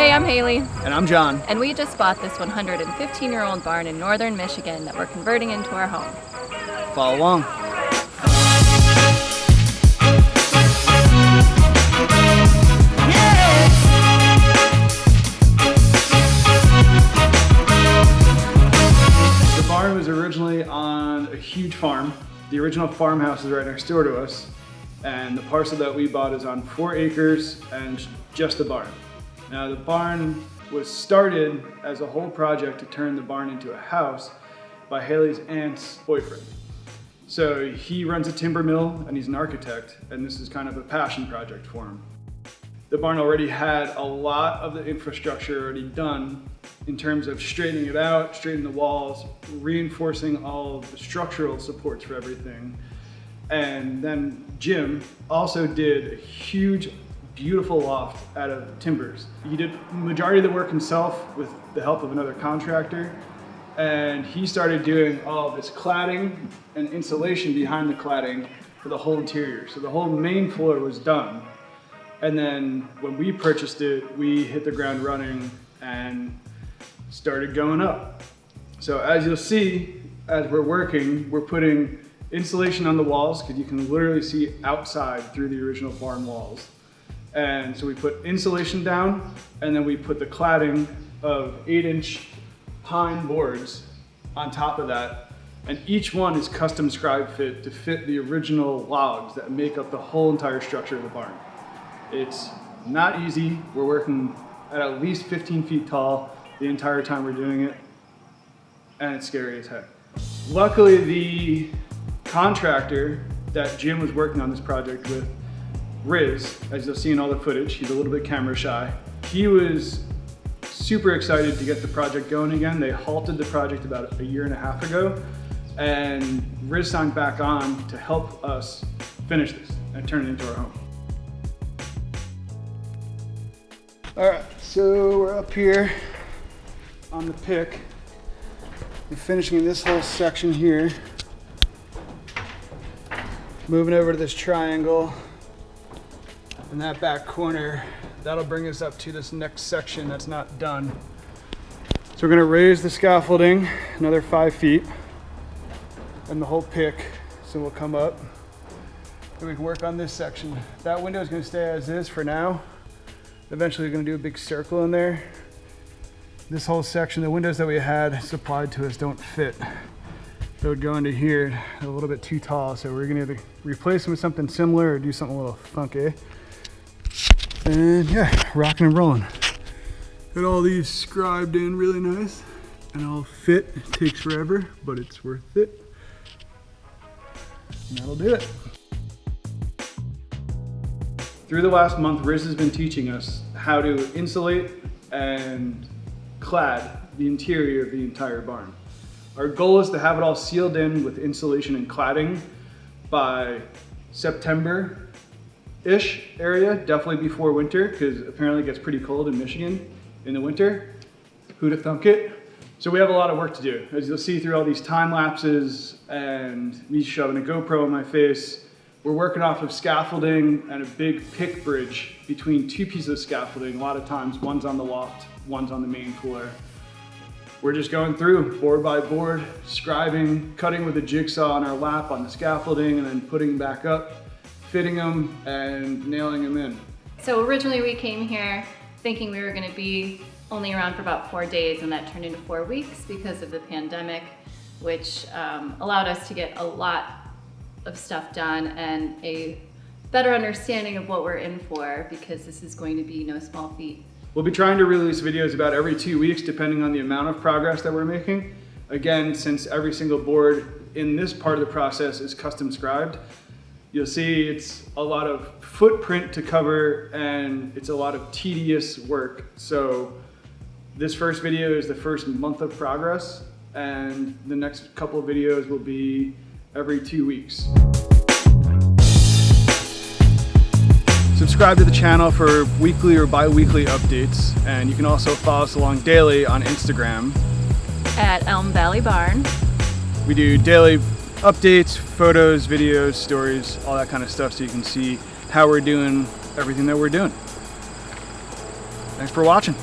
Hey, I'm Haley. And I'm John. And we just bought this 115-year-old barn in northern Michigan that we're converting into our home. Follow along. The barn was originally on a huge farm. The original farmhouse is right next door to us. And the parcel that we bought is on 4 acres and just a barn. Now the barn was started as a whole project to turn the barn into a house by Haley's aunt's boyfriend. So he runs a timber mill and he's an architect, and this is kind of a passion project for him. The barn already had a lot of the infrastructure already done in terms of straightening it out, straightening the walls, reinforcing all of the structural supports for everything. And then Jim also did a huge, beautiful loft out of timbers. He did the majority of the work himself with the help of another contractor. And he started doing all of this cladding and insulation behind the cladding for the whole interior. So the whole main floor was done. And then when we purchased it, we hit the ground running and started going up. So as you'll see, as we're working, we're putting insulation on the walls because you can literally see outside through the original barn walls. And so we put insulation down, and then we put the cladding of 8-inch pine boards on top of that. And each one is custom scribe fit to fit the original logs that make up the whole entire structure of the barn. It's not easy. We're working at least 15 feet tall the entire time we're doing it, and it's scary as heck. Luckily, the contractor that Jim was working on this project with, Riz, as you'll see in all the footage, he's a little bit camera shy. He was super excited to get the project going again. They halted the project about 1.5 years ago, and Riz signed back on to help us finish this and turn it into our home. All right, so we're up here on the pick. We're finishing this whole section here. Moving over to this triangle in that back corner. That'll bring us up to this next section that's not done. So we're gonna raise the scaffolding another 5 feet and the whole pick, so we'll come up and we can work on this section. That window is gonna stay as is for now. Eventually we're gonna do a big circle in there. This whole section, the windows that we had supplied to us don't fit. They would go into here a little bit too tall, so we're gonna either replace them with something similar or do something a little funky. And yeah, rocking and rolling. Got all these scribed in really nice and all fit. It takes forever, but it's worth it. And that'll do it. Through the last month, Riz has been teaching us how to insulate and clad the interior of the entire barn. Our goal is to have it all sealed in with insulation and cladding by September-ish area, definitely before winter, because apparently it gets pretty cold in Michigan in the winter. Who'da thunk it? So we have a lot of work to do. As you'll see through all these time lapses and me shoving a GoPro in my face, we're working off of scaffolding and a big pick bridge between 2 pieces of scaffolding. A lot of times one's on the loft, one's on the main floor. We're just going through board by board, scribing, cutting with a jigsaw on our lap on the scaffolding, and then putting them back up, fitting them, and nailing them in. So originally we came here thinking we were gonna be only around for about 4 days, and that turned into 4 weeks because of the pandemic, which allowed us to get a lot of stuff done and a better understanding of what we're in for, because this is going to be no small feat. We'll be trying to release videos about every 2 weeks, depending on the amount of progress that we're making. Again, since every single board in this part of the process is custom scribed, you'll see it's a lot of footprint to cover and it's a lot of tedious work. So this first video is the first month of progress, and the next couple of videos will be every 2 weeks. Subscribe to the channel for weekly or bi-weekly updates, and you can also follow us along daily on Instagram At Elm Valley Barn. We do daily updates, photos, videos, stories, all that kind of stuff, so you can see how we're doing everything that we're doing. Thanks for watching.